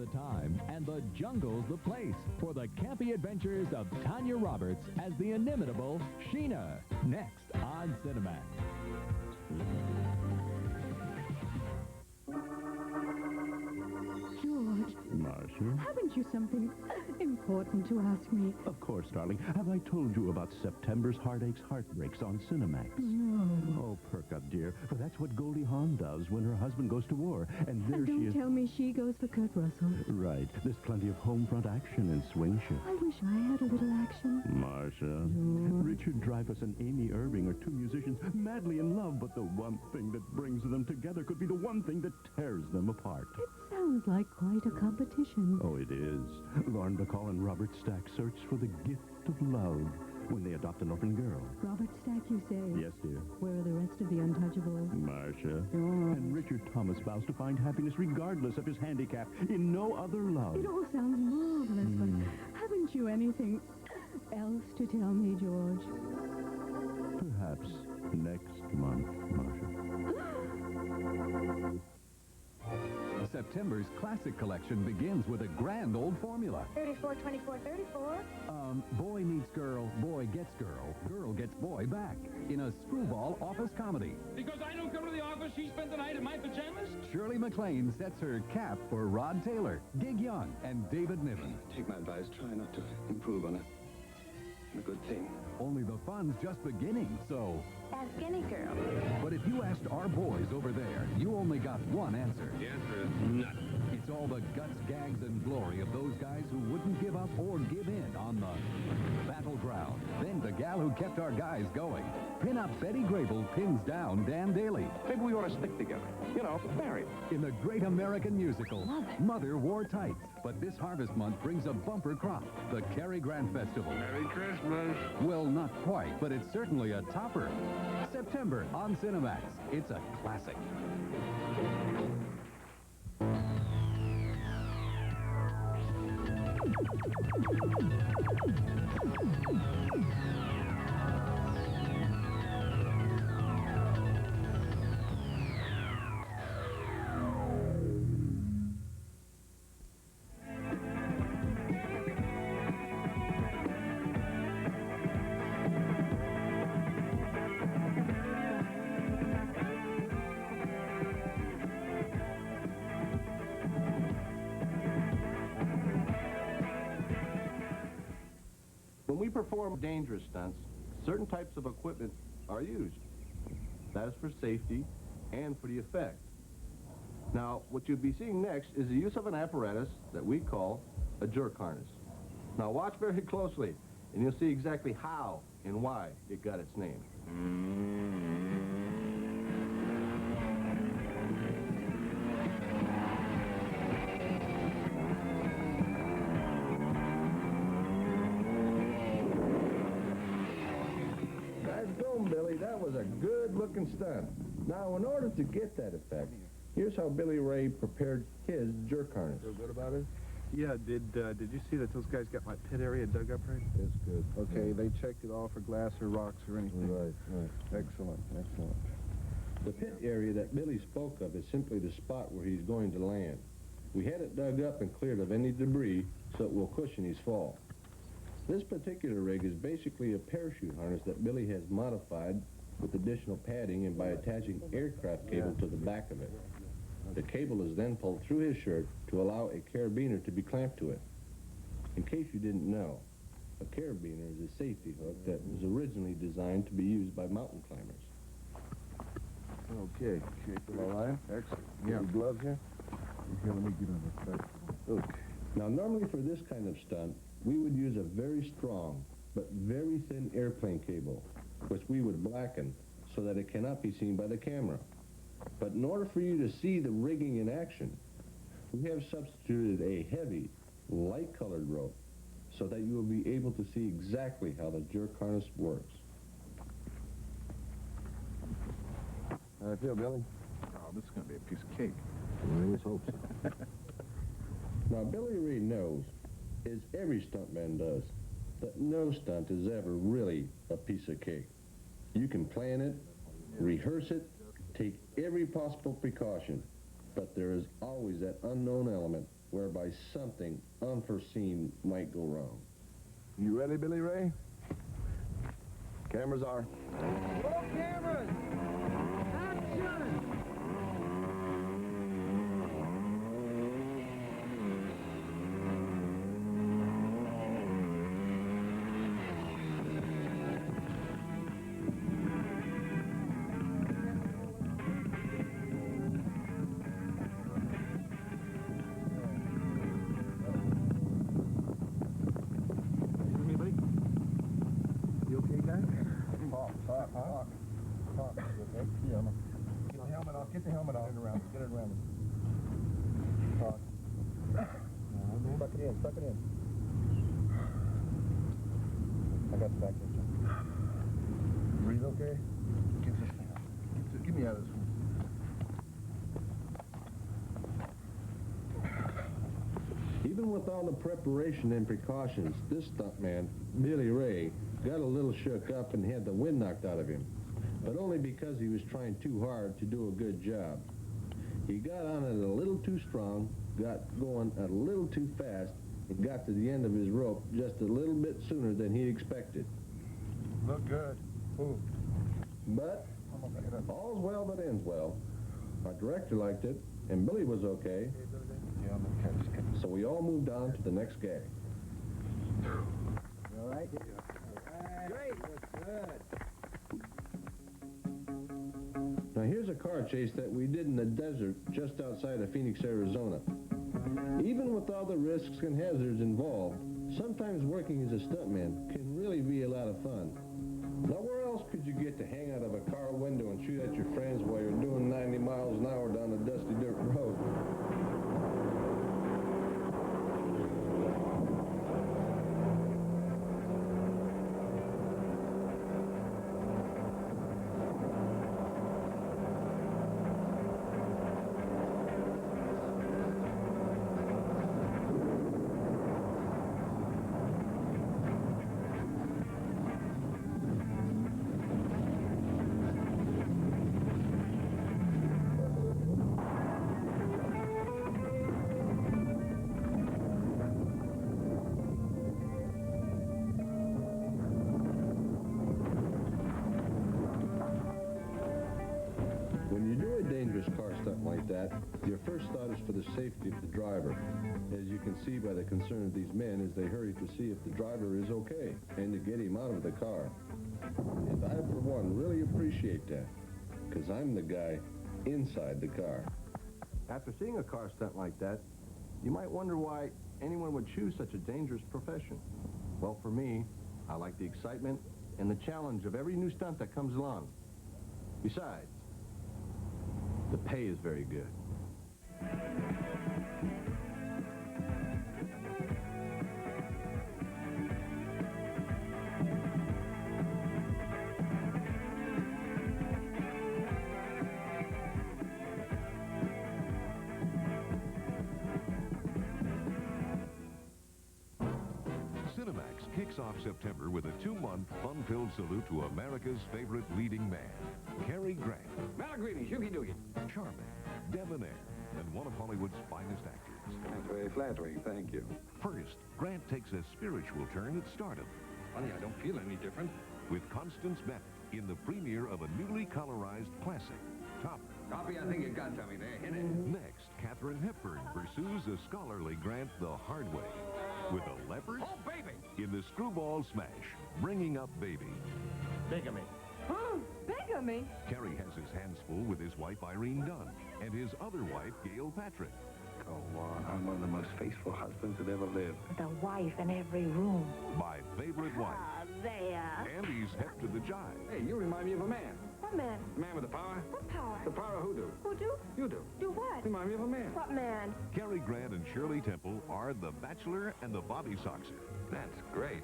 the time and the jungle's the place for the campy adventures of Tanya Roberts as the inimitable Sheena. Next on Cinemax. George. Marcia? Haven't you something important to ask me? Of course, darling. Have I told you about September's Heartaches Heartaches on Cinemax? No. Oh, perk up, dear. For that's what Goldie Hawn does when her husband goes to war. And there she is. Don't tell me she goes for Kurt Russell. Right. There's plenty of home front action and swing shift. I wish I had a little action. Marcia. Richard Dreyfuss and Amy Irving are two musicians madly in love, but the one thing that brings them together could be the one thing that tears them apart. It sounds like quite a competition. Oh, it is. Lauren Bacall and Robert Stack search for the gift of love when they adopt an orphan girl. Robert Stack, you say? Yes, dear. Where are the rest of the untouchables? Marcia. And Richard Thomas vows to find happiness regardless of his handicap in no other love. It all sounds marvelous, but haven't you anything else to tell me, George? Perhaps next month, Marcia. September's classic collection begins with a grand old formula. 34, 24, 34. Boy meets girl, boy gets girl, girl gets boy back in a screwball office comedy. Because I don't come to the office, she spent the night in my pajamas? Shirley MacLaine sets her cap for Rod Taylor, Gig Young, and David Niven. Take my advice, try not to improve on it. A good thing. Only the fun's just beginning, so... Ask any girl. But if you asked our boys over there, you only got one answer. The answer is none. It's all the guts, gags, and glory of those guys who wouldn't give up or give in on the Battleground. Then the gal who kept our guys going. Pin-up Betty Grable pins down Dan Daly. Maybe we ought to stick together. You know, married. In the great American musical, Mother Wore Tights. But this harvest month brings a bumper crop, the Cary Grant Festival. Merry Christmas. Well, not quite, but it's certainly a topper. September on Cinemax. It's a classic. When we perform dangerous stunts, certain types of equipment are used. That is for safety and for the effect. Now, what you'll be seeing next is the use of an apparatus that we call a jerk harness. Now, watch very closely, and you'll see exactly how and why it got its name. Billy, that was a good-looking stunt. Now, in order to get that effect, here's how Billy Ray prepared his jerk harness. Feel good about it? Yeah, did you see that those guys got my pit area dug up right? That's good. Okay, they checked it all for glass or rocks or anything. Right. Excellent, excellent. The pit area that Billy spoke of is simply the spot where he's going to land. We had it dug up and cleared of any debris so it will cushion his fall. This particular rig is basically a parachute harness that Billy has modified with additional padding and by attaching aircraft cable to the back of it. The cable is then pulled through his shirt to allow a carabiner to be clamped to it. In case you didn't know, a carabiner is a safety hook that was originally designed to be used by mountain climbers. Okay, shape it all right. Excellent. Yeah. Any gloves here? Here, let me get on this side. Okay. Now, normally for this kind of stunt, we would use a very strong but very thin airplane cable, which we would blacken so that it cannot be seen by the camera. But in order for you to see the rigging in action, we have substituted a heavy, light-colored rope so that you will be able to see exactly how the jerk harness works. How do I feel, Billy? Oh, this is going to be a piece of cake. I just hope so. Now, Billy Ray knows, as every stuntman does, that no stunt is ever really a piece of cake. You can plan it, rehearse it, take every possible precaution, but there is always that unknown element whereby something unforeseen might go wrong. You ready, Billy Ray? Cameras are. Roll cameras! Action! Get the helmet off. Get it around. Talk. Suck it in. I got the back there. Breathe okay? Give this thing up. Get me out of this one. Even with all the preparation and precautions, this stuntman, Billy Ray, got a little shook up and had the wind knocked out of him. But only because he was trying too hard to do a good job. He got on it a little too strong, got going a little too fast, and got to the end of his rope just a little bit sooner than he expected. Look good. Ooh. But all's well that ends well. Our director liked it, and Billy was okay, so we all moved on to the next gag. All right? Great. Good. Now here's a car chase that we did in the desert just outside of Phoenix, Arizona. Even with all the risks and hazards involved, sometimes working as a stuntman can really be a lot of fun. Now where else could you get to hang out of a car window and shoot at your friends while you're doing 90 miles an hour down a dusty dirt road? Like that, your first thought is for the safety of the driver. As you can see by the concern of these men as they hurry to see if the driver is okay and to get him out of the car. And I, for one, really appreciate that, because I'm the guy inside the car. After seeing a car stunt like that, you might wonder why anyone would choose such a dangerous profession. Well, for me, I like the excitement and the challenge of every new stunt that comes along. Besides, the pay is very good. Cinemax kicks off September with a 2-month fun-filled salute to America's favorite leading man, Cary Grant. Malagrini, shooky-dooky. Charming, debonair, and one of Hollywood's finest actors. That's very flattering, thank you. First, Grant takes a spiritual turn at stardom. Funny, I don't feel any different. With Constance Bennett in the premiere of a newly colorized classic, Top. Copy, I think you got to me there. Hit it. Next, Katharine Hepburn pursues a scholarly Grant the hard way. With a leopard? Oh, baby! In the screwball smash, Bringing Up Baby. Bigamy. Oh, bigamy? Cary has his hands full with his wife Irene Dunn and his other wife Gail Patrick. Go on, I'm one of the most faithful husbands that ever lived. The wife in every room. My favorite wife. Ah, there. And he's hep to the jive. Hey, you remind me of a man. What man? The man with the power. What power? The power who do? Who do? You do. Do what? Remind me of a man. What man? Cary Grant and Shirley Temple are the Bachelor and the Bobby Soxer. That's great.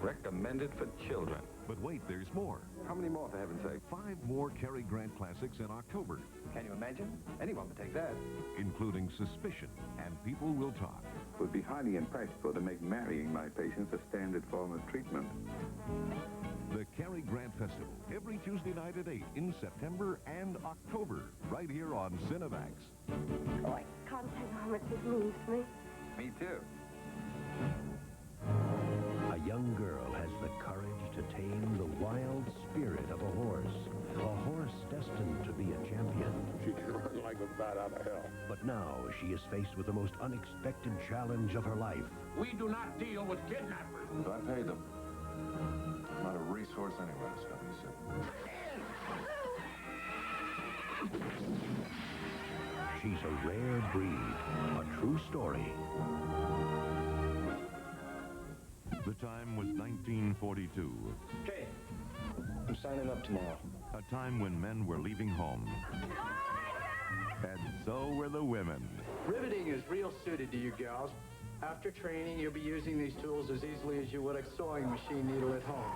Recommended for children. But wait, there's more. How many more, for heaven's sake? 5 more Cary Grant classics in October, Can you imagine? Anyone would take that. including Suspicion and People Will Talk. It would be highly impractical to make marrying my patients a standard form of treatment. The Cary Grant Festival, every Tuesday night at 8 in September and October, right here on Cinemax. Oh, I can't tell you how much it means to me. Me too. A young girl has the courage to tame the wild spirit of a horse destined to be a champion. She can run like a bat out of hell. But now she is faced with the most unexpected challenge of her life. We do not deal with kidnappers. So I paid them. I'm not a resource anyway, stuff he said. She's a rare breed, a true story. The time was 1942. Okay, I'm signing up tomorrow. A time when men were leaving home. And so were the women. Riveting is real suited to you gals. After training, you'll be using these tools as easily as you would a sewing machine needle at home.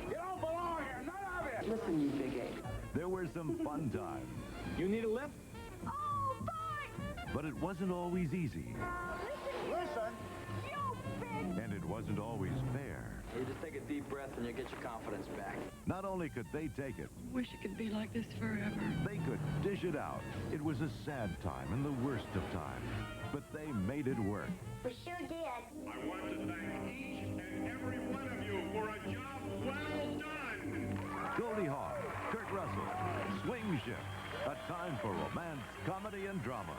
You don't belong here, none of it! Listen, you big ape. There were some fun times. You need a lift? Oh, boy! But it wasn't always easy. Listen! You big... And it wasn't always fair. You just take a deep breath and you get your confidence back. Not only could they take it, Wish it could be like this forever. they could dish it out. It was a sad time and the worst of times. But they made it work. We sure did. I want to thank each and every one of you for a job well done. Goldie Hawn, Kurt Russell, Swing Shift. A time for romance, comedy, and drama.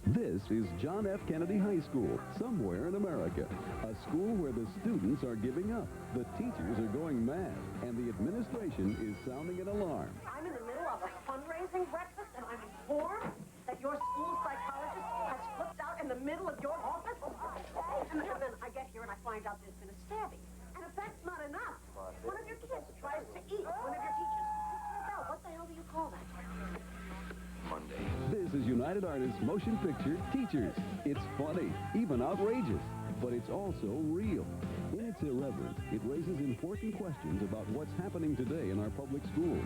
This is John F. Kennedy High School, somewhere in America. A school where the students are giving up, the teachers are going mad, and the administration is sounding an alarm. I'm in the middle of a fundraising breakfast, and I'm informed that your school psychologist has flipped out in the middle of your office. And then I get here and I find out there's been a stabbing. And if that's not enough, one of your kids tries to eat one of your teachers. What the hell do you call that? Monday. This is United Artists Motion Picture Teachers. It's funny, even outrageous, but it's also real. In its irreverence, it raises important questions about what's happening today in our public schools.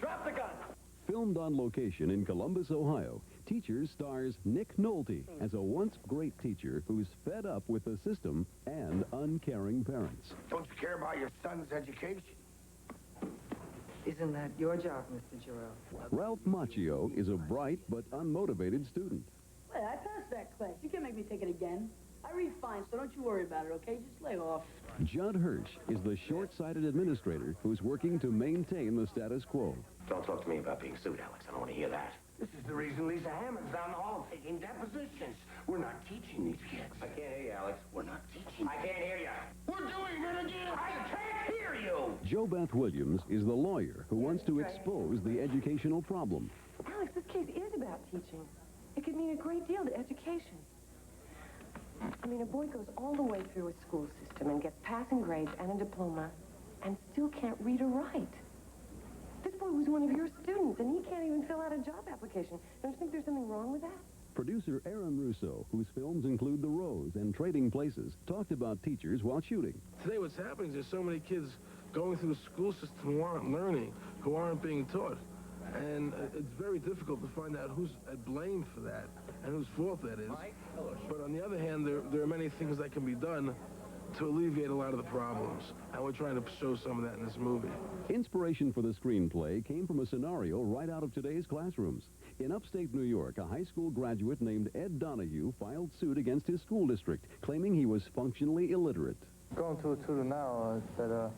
Drop the gun! Filmed on location in Columbus, Ohio, Teachers stars Nick Nolte as a once great teacher who's fed up with the system and uncaring parents. Don't you care about your son's education? Isn't that your job, Mr. Jarrell? Ralph Macchio is a bright but unmotivated student. Well, I passed that class. You can't make me take it again. I read fine, so don't you worry about it, okay? Just lay off. Judd Hirsch is the short-sighted administrator who's working to maintain the status quo. Don't talk to me about being sued, Alex. I don't want to hear that. This is the reason Lisa Hammond's down the hall taking depositions. We're not teaching these kids. I can't hear you, Alex. We're not teaching. I can't hear you. We're doing it again. I can't hear you. Jo Beth Williams is the lawyer who wants to expose the educational problem. Alex, this case is about teaching. It could mean a great deal to education. I mean, a boy goes all the way through a school system and gets passing grades and a diploma and still can't read or write. This boy was one of your students, and he can't even fill out a job application. Don't you think there's something wrong with that? Producer Aaron Russo, whose films include The Rose and Trading Places, talked about teachers while shooting. Today what's happening is there's so many kids going through the school system who aren't learning, who aren't being taught. And it's very difficult to find out who's at blame for that and whose fault that is. But on the other hand, there are many things that can be done to alleviate a lot of the problems. And we're trying to show some of that in this movie. Inspiration for the screenplay came from a scenario right out of today's classrooms. In upstate New York, a high school graduate named Ed Donahue filed suit against his school district, claiming he was functionally illiterate. Going through a tutor now that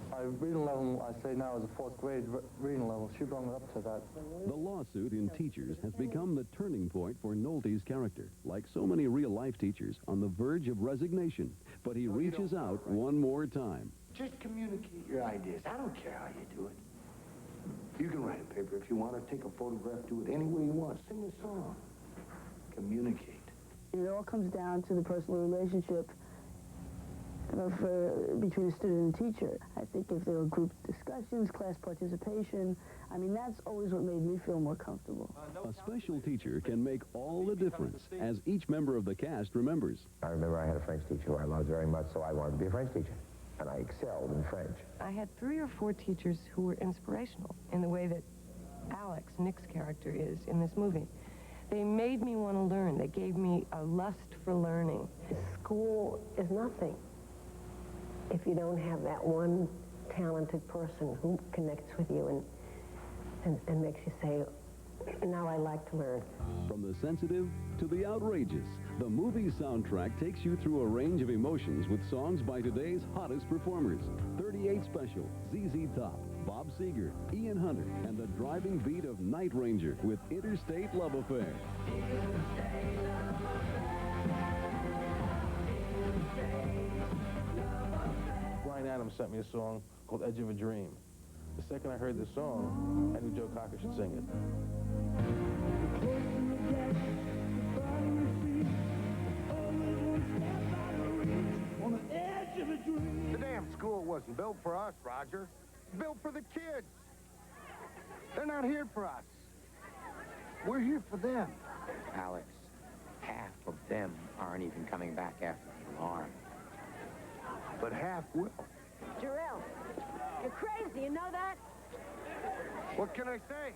my reading level, I say now, is a fourth grade reading level. She brought me up to that. The lawsuit in Teachers has become the turning point for Nolte's character. Like so many real-life teachers, on the verge of resignation. But he reaches out one more time. Just communicate your ideas. I don't care how you do it. You can write a paper if you want to, take a photograph, do it any way you want. Sing a song. Communicate. And it all comes down to the personal relationship between a student and teacher. I think if there were group discussions, class participation, I mean, that's always what made me feel more comfortable. A special teacher can make all the difference, as each member of the cast remembers. I remember I had a French teacher who I loved very much, so I wanted to be a French teacher. And I excelled in French. I had 3 or 4 teachers who were inspirational in the way that Alex, Nick's character, is in this movie. They made me want to learn. They gave me a lust for learning. School is nothing if you don't have that one talented person who connects with you and makes you say, now I like to learn. From the sensitive to the outrageous, the movie soundtrack takes you through a range of emotions with songs by today's hottest performers. 38 Special, ZZ Top, Bob Seger, Ian Hunter, and the driving beat of Night Ranger with Interstate Love Affair. Brian Adams sent me a song called Edge of a Dream. The second I heard this song, I knew Joe Cocker should sing it. The damn school wasn't built for us, Roger. It's built for the kids. They're not here for us. We're here for them. Alex, half of them aren't even coming back after the alarm. But half will. Jarrell, you're crazy, you know that? What can I say?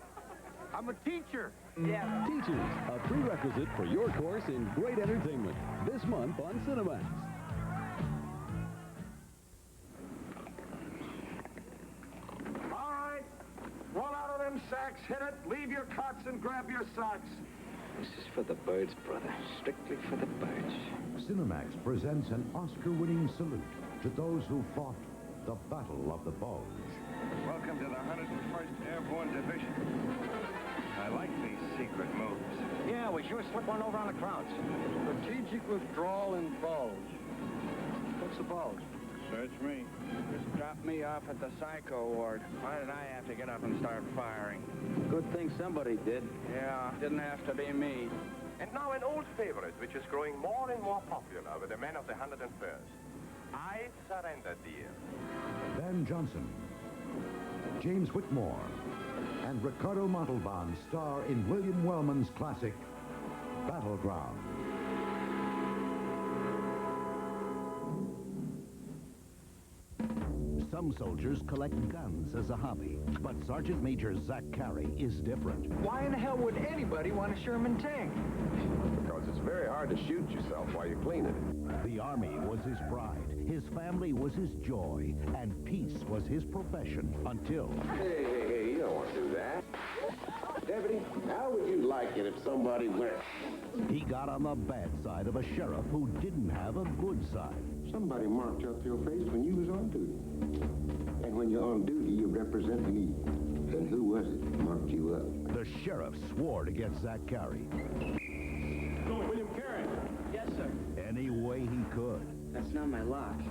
I'm a teacher. Yeah. Teachers, a prerequisite for your course in great entertainment. This month on Cinemax. All right. Roll out of them sacks, hit it, leave your cots, and grab your socks. This is for the birds, brother. Strictly for the birds. Cinemax presents an Oscar-winning salute to those who fought the Battle of the Bulge. Welcome to the 101st Airborne Division. I like these secret moves. Yeah, we sure slip one over on the crowds. Strategic withdrawal and bulge. What's the bulge? Search me. Just dropped me off at the psycho ward. Why did I have to get up and start firing? Good thing somebody did. Yeah, didn't have to be me. And now an old favorite, which is growing more and more popular with the men of the 101st. I Surrender, Dear. Ben Johnson, James Whitmore, and Ricardo Montalban star in William Wellman's classic, Battleground. Some soldiers collect guns as a hobby, but Sergeant Major Zach Cary is different. Why in the hell would anybody want a Sherman tank? Because it's very hard to shoot yourself while you're cleaning it. The Army was his pride, his family was his joy, and peace was his profession until... Hey, you don't want to do that. Deputy, how would you like it if somebody went... He got on the bad side of a sheriff who didn't have a good side. Somebody marked up your face when you was on duty. And when you're on duty, you represent me. And who was it that marked you up? The sheriff swore to get Zach Cary. William Cary. Yes, sir. Any way he could. That's not my lock.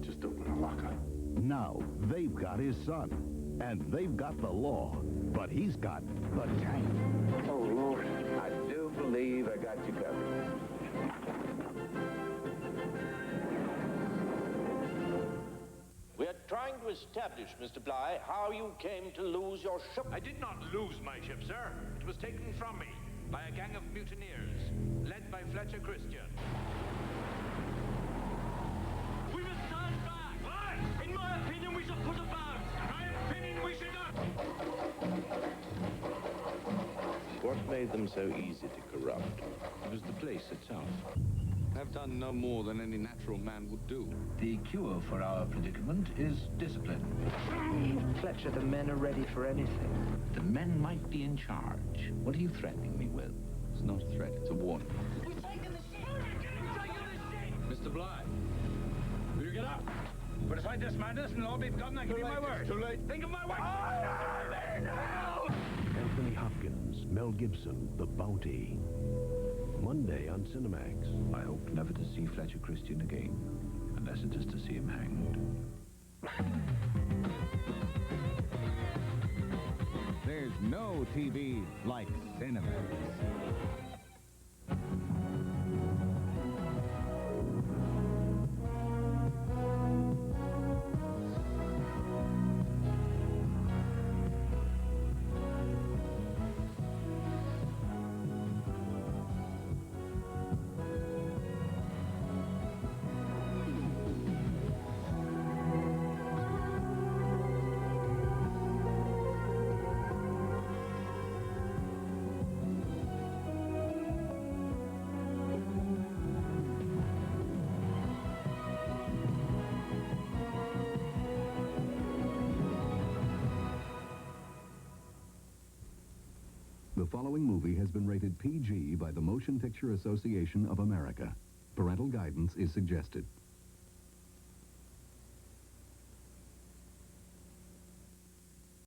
Just open a lockup. Now, they've got his son. And they've got the law. But he's got the tank. Oh, Lord. I do believe I got you covered. We are trying to establish, Mr. Bly, how you came to lose your ship. I did not lose my ship, sir. It was taken from me by a gang of mutineers, led by Fletcher Christian. We must stand back! What? In my opinion, we should put about. In my opinion, we should not. What made them so easy to corrupt? It was the place itself. Have done no more than any natural man would do. The cure for our predicament is discipline. Fletcher, the men are ready for anything. The men might be in charge. What are you threatening me with? It's not a threat, it's a warning. We're taking the ship! We're taking the ship! Mr. Bly, will you get up? But if I this madness and all be forgotten, I give you my word. Too late. Think of my word. Anthony Hopkins, Mel Gibson, The Bounty. Monday on Cinemax. I hope never to see Fletcher Christian again, unless it is to see him hanged. There's no TV like Cinemax. The following movie has been rated PG by the Motion Picture Association of America. Parental guidance is suggested.